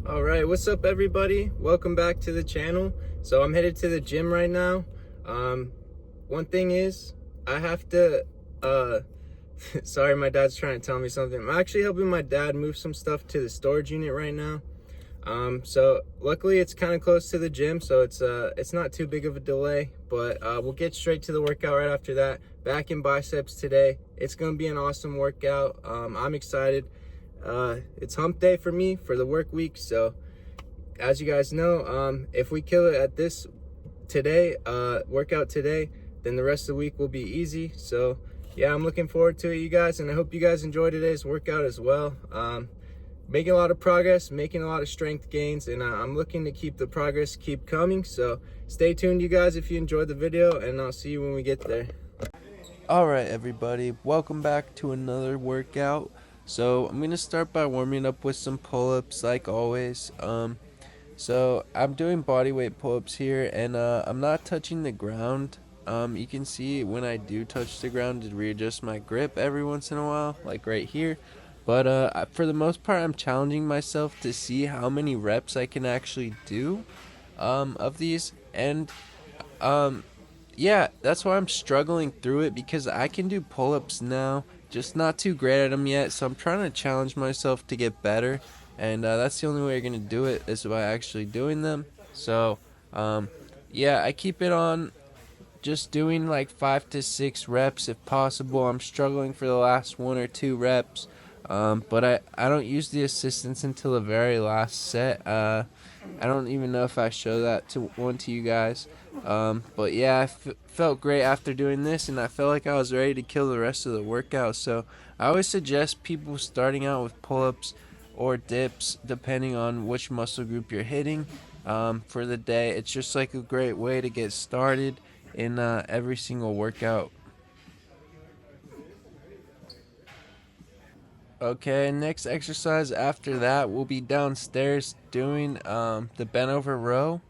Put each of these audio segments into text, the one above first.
All right, what's up everybody? Welcome back to the channel. So I'm headed to the gym right now. One thing is I have to sorry, my dad's trying to tell me something. I'm actually helping my dad move some stuff to the storage unit right now. So luckily it's kind of close to the gym, so it's not too big of a delay, but we'll get straight to the workout right after that. Back in biceps today. It's gonna be an awesome workout. I'm excited. It's hump day for me for the work week, so as you guys know, if we kill it at this workout today, then the rest of the week will be easy. So yeah, I'm looking forward to it, you guys, and I hope you guys enjoy today's workout as well. Making a lot of progress, making a lot of strength gains, and I'm looking to keep the progress keep coming. So stay tuned, you guys, if you enjoyed the video, and I'll see you when we get there. Alright everybody, welcome back to another workout. So I'm going to start by warming up with some pull-ups like always. So I'm doing bodyweight pull-ups here, and I'm not touching the ground. You can see when I do touch the ground to readjust my grip every once in a while, like right here. But for the most part, I'm challenging myself to see how many reps I can actually do of these. And yeah, that's why I'm struggling through it, because I can do pull-ups now, just not too great at them yet. So I'm trying to challenge myself to get better, and that's the only way you're gonna do it, is by actually doing them. So yeah, I keep it on just doing like 5 to 6 reps if possible. I'm struggling for the last 1 or 2 reps, but I don't use the assistance until the very last set. I don't even know if I show that to you guys. But yeah, I felt great after doing this, and I felt like I was ready to kill the rest of the workout. So I always suggest people starting out with pull-ups or dips, depending on which muscle group you're hitting for the day. It's just like a great way to get started in every single workout. Okay, next exercise after that will be downstairs doing the bent over row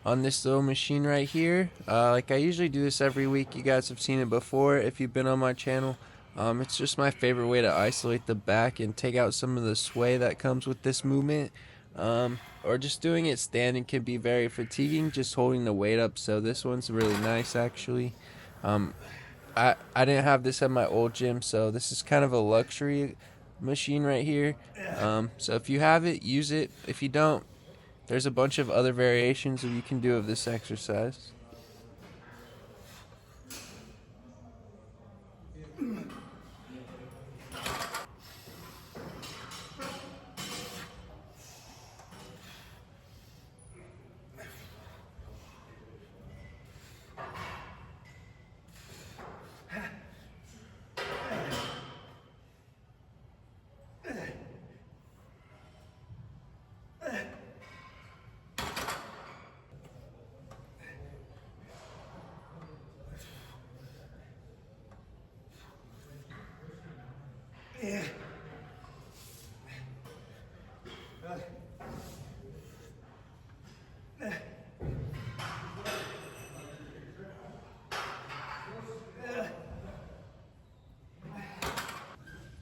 on this little machine right here. Like I usually do this every week. You guys have seen it before if you've been on my channel. It's just my favorite way to isolate the back and take out some of the sway that comes with this movement. Or just doing it standing can be very fatiguing, just holding the weight up. So this one's really nice actually. I didn't have this at my old gym, so this is kind of a luxury machine right here. So if you have it, use it. If you don't, there's a bunch of other variations that you can do of this exercise.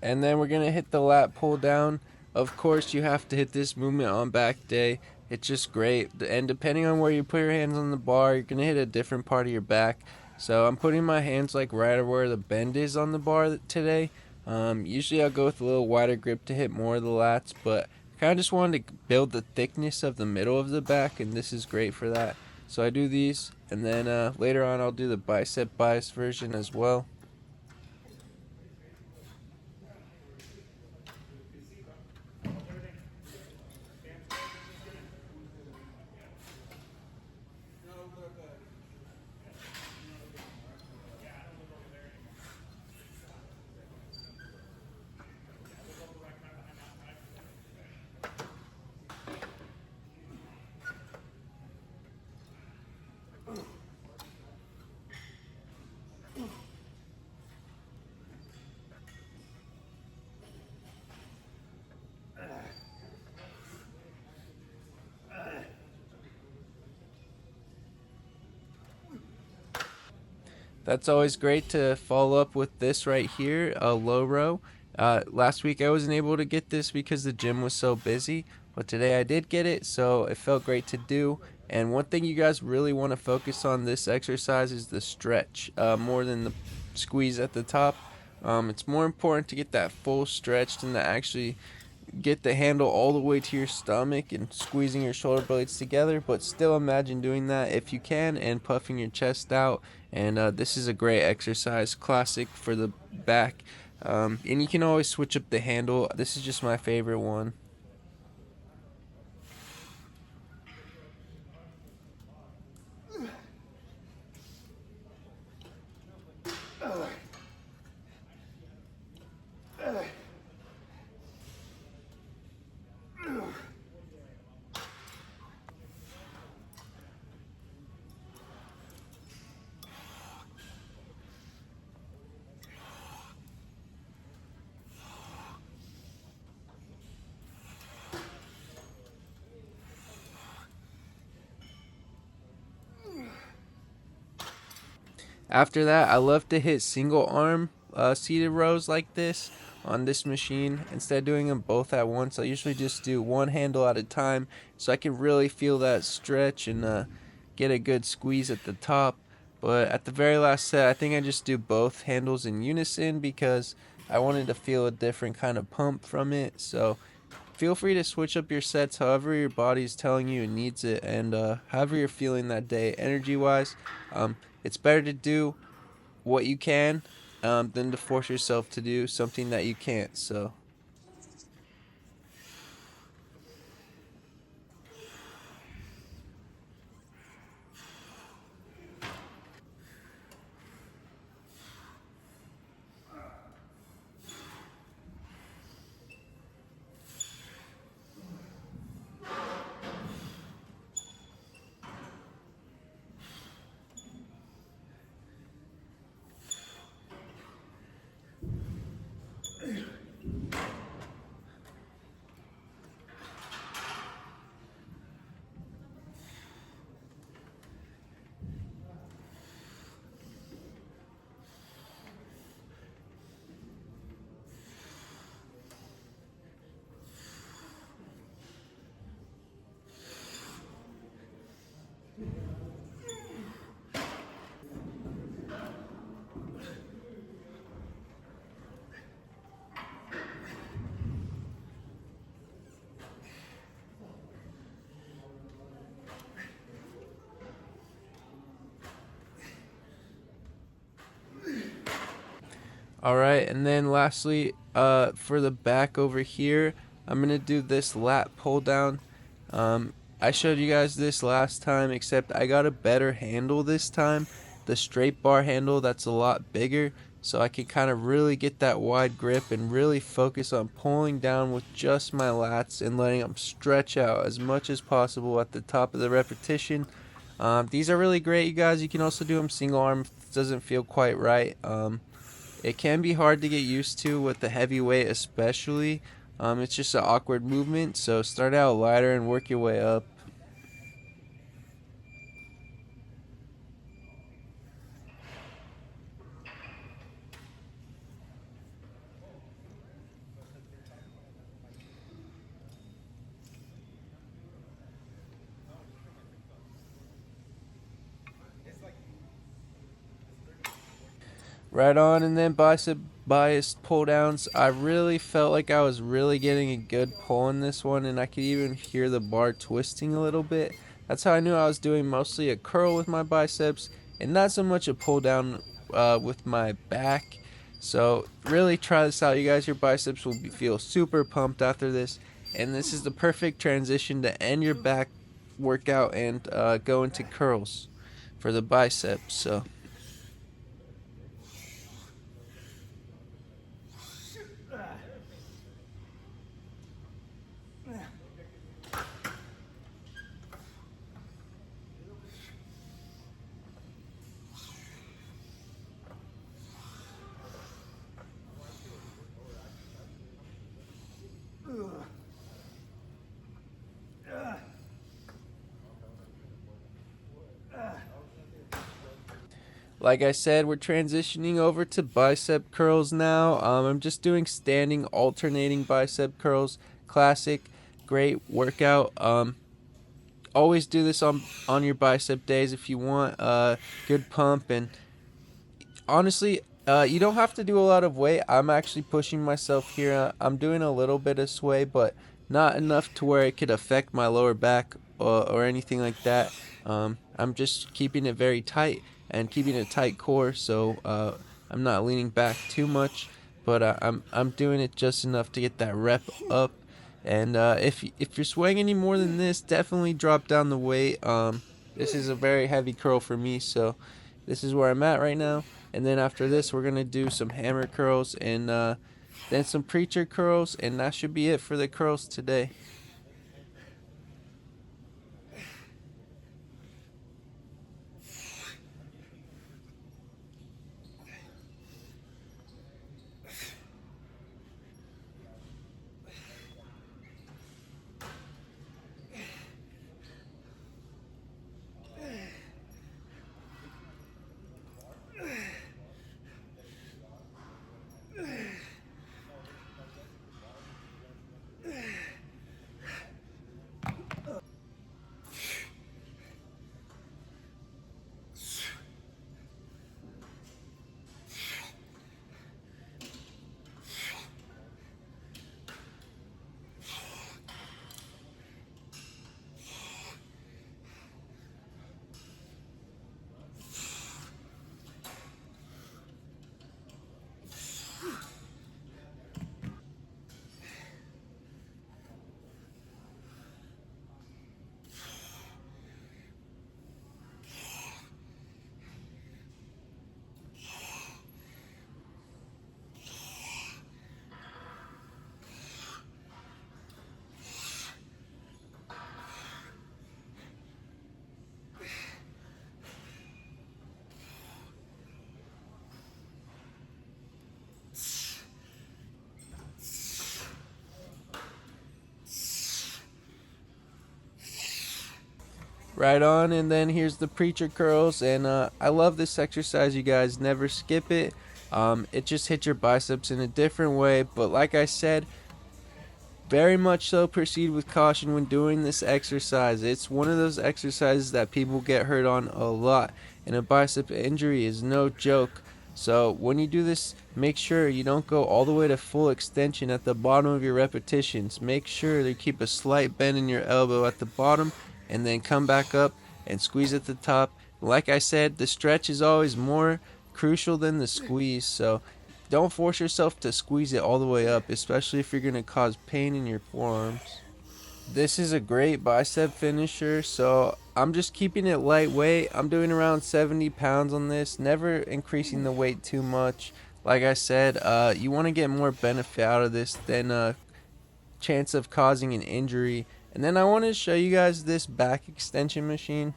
And then we're gonna hit the lat pull down. Of course, you have to hit this movement on back day. It's just great, and depending on where you put your hands on the bar, you're gonna hit a different part of your back. So I'm putting my hands like right where the bend is on the bar today. Usually I'll go with a little wider grip to hit more of the lats, but I kind of just wanted to build the thickness of the middle of the back, and this is great for that. So I do these, and then later on I'll do the bicep bias version as well. That's always great to follow up with this right here, a low row. Last week I wasn't able to get this because the gym was so busy, but today I did get it, so it felt great to do. And one thing you guys really want to focus on this exercise is the stretch, more than the squeeze at the top. It's more important to get that full stretch than to actually get the handle all the way to your stomach and squeezing your shoulder blades together. But still, imagine doing that if you can and puffing your chest out. And this is a great exercise, classic for the back. And you can always switch up the handle. This is just my favorite one. After that, I love to hit single arm seated rows like this on this machine. Instead of doing them both at once, I usually just do one handle at a time so I can really feel that stretch and get a good squeeze at the top. But at the very last set, I think I just do both handles in unison because I wanted to feel a different kind of pump from it. So feel free to switch up your sets however your body's telling you it needs it, and however you're feeling that day energy wise. It's better to do what you can than to force yourself to do something that you can't. So alright, and then lastly, for the back over here, I'm gonna do this lat pull down. I showed you guys this last time, except I got a better handle this time. The straight bar handle, that's a lot bigger, so I can kind of really get that wide grip and really focus on pulling down with just my lats and letting them stretch out as much as possible at the top of the repetition. These are really great, you guys. You can also do them single arm if it doesn't feel quite right. It can be hard to get used to with the heavy weight, especially. It's just an awkward movement, so start out lighter and work your way up. Right on, and then bicep biased pull downs. I really felt like I was really getting a good pull in this one, and I could even hear the bar twisting a little bit. That's how I knew I was doing mostly a curl with my biceps and not so much a pull down with my back. So really try this out, you guys. Your biceps will feel super pumped after this, and this is the perfect transition to end your back workout and go into curls for the biceps. So like I said, we're transitioning over to bicep curls now. I'm just doing standing alternating bicep curls, classic. great workout. Always do this on your bicep days if you want a good pump. And honestly, you don't have to do a lot of weight. I'm actually pushing myself here. I'm doing a little bit of sway, but not enough to where it could affect my lower back or anything like that. I'm just keeping it very tight and keeping a tight core, so I'm not leaning back too much. But I'm doing it just enough to get that rep up. And if you're swaying any more than this, definitely drop down the weight. This is a very heavy curl for me, so this is where I'm at right now. And then after this, we're gonna do some hammer curls and then some preacher curls, and that should be it for the curls today. Right on. And then here's the preacher curls, and I love this exercise, you guys. Never skip it. It just hits your biceps in a different way, but like I said, very much so proceed with caution when doing this exercise. It's one of those exercises that people get hurt on a lot, and a bicep injury is no joke. So when you do this, make sure you don't go all the way to full extension at the bottom of your repetitions. Make sure to keep a slight bend in your elbow at the bottom, and then come back up and squeeze at the top. Like I said, the stretch is always more crucial than the squeeze, so don't force yourself to squeeze it all the way up, especially if you're going to cause pain in your forearms. This is a great bicep finisher, so I'm just keeping it lightweight. I'm doing around 70 pounds on this, never increasing the weight too much. Like I said, you want to get more benefit out of this than a chance of causing an injury. And then I want to show you guys this back extension machine.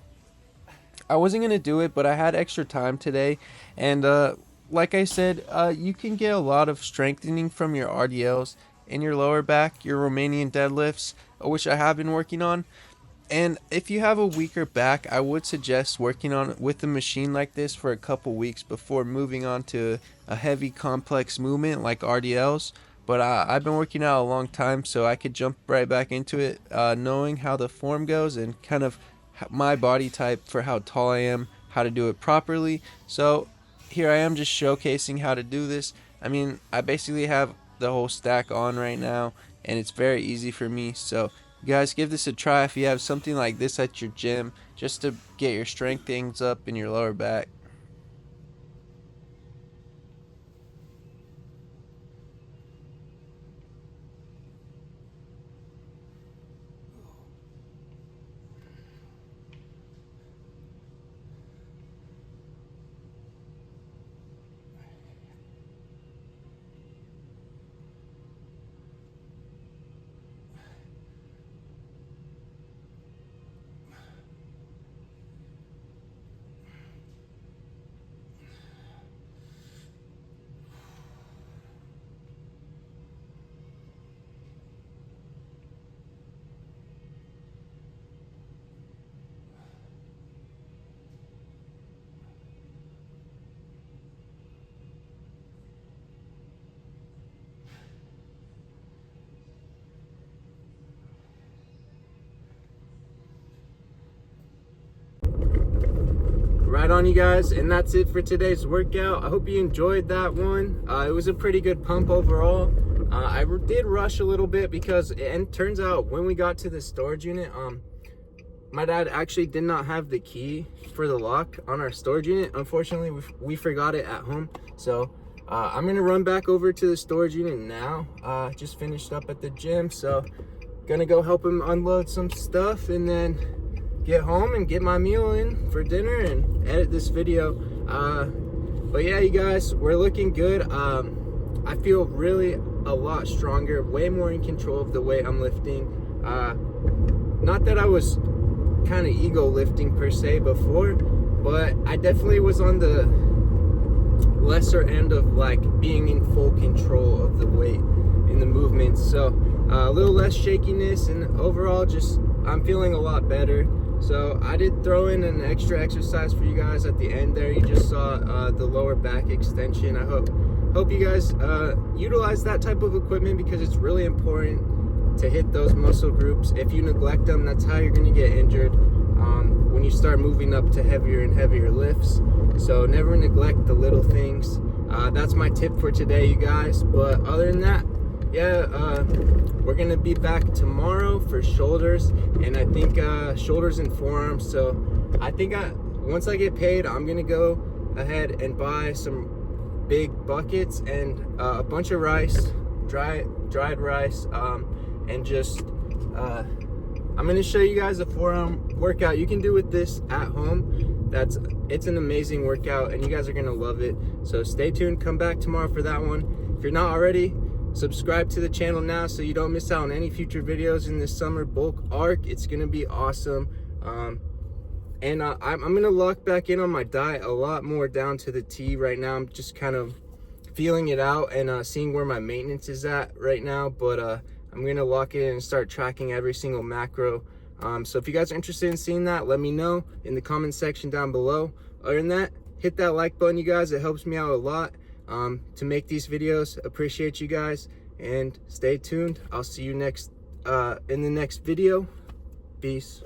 I wasn't gonna do it, but I had extra time today, and like I said, you can get a lot of strengthening from your RDLs in your lower back, your Romanian deadlifts, which I have been working on. And if you have a weaker back, I would suggest working on it with a machine like this for a couple weeks before moving on to a heavy complex movement like RDLs. But I've been working out a long time, so I could jump right back into it, knowing how the form goes and kind of my body type for how tall I am, how to do it properly. So here I am just showcasing how to do this. I mean, I basically have the whole stack on right now, and it's very easy for me. So you guys, give this a try if you have something like this at your gym, just to get your strength things up in your lower back. Right on, you guys, and that's it for today's workout. I hope you enjoyed that one. It was a pretty good pump overall. I did rush a little bit because it turns out when we got to the storage unit, my dad actually did not have the key for the lock on our storage unit. Unfortunately, we forgot it at home. So I'm gonna run back over to the storage unit now. Just finished up at the gym, so gonna go help him unload some stuff and then get home and get my meal in for dinner and edit this video. But yeah, you guys, we're looking good. I feel really a lot stronger, way more in control of the weight I'm lifting. Not that I was kind of ego lifting per se before, but I definitely was on the lesser end of like being in full control of the weight and the movements. So a little less shakiness, and overall just I'm feeling a lot better. So I did throw in an extra exercise for you guys at the end there. You just saw the lower back extension. I hope you guys utilize that type of equipment because it's really important to hit those muscle groups. If you neglect them, that's how you're gonna get injured when you start moving up to heavier and heavier lifts. So never neglect the little things. That's my tip for today, you guys. But other than that, yeah, we're gonna be back tomorrow for shoulders, and I think shoulders and forearms. So I think once I get paid, I'm gonna go ahead and buy some big buckets and a bunch of rice, dried rice, and just I'm gonna show you guys a forearm workout you can do with this at home. It's an amazing workout, and you guys are gonna love it. So stay tuned, come back tomorrow for that one. If you're not already, subscribe to the channel now so you don't miss out on any future videos in this summer bulk arc. It's gonna be awesome. And I'm gonna lock back in on my diet a lot more down to the T right now. I'm just kind of feeling it out and seeing where my maintenance is at right now, but I'm gonna lock it in and start tracking every single macro. So if you guys are interested in seeing that, let me know in the comment section down below. Other than that, hit that like button, you guys. It helps me out a lot to make these videos. Appreciate you guys, and stay tuned. I'll see you next in the next video. Peace.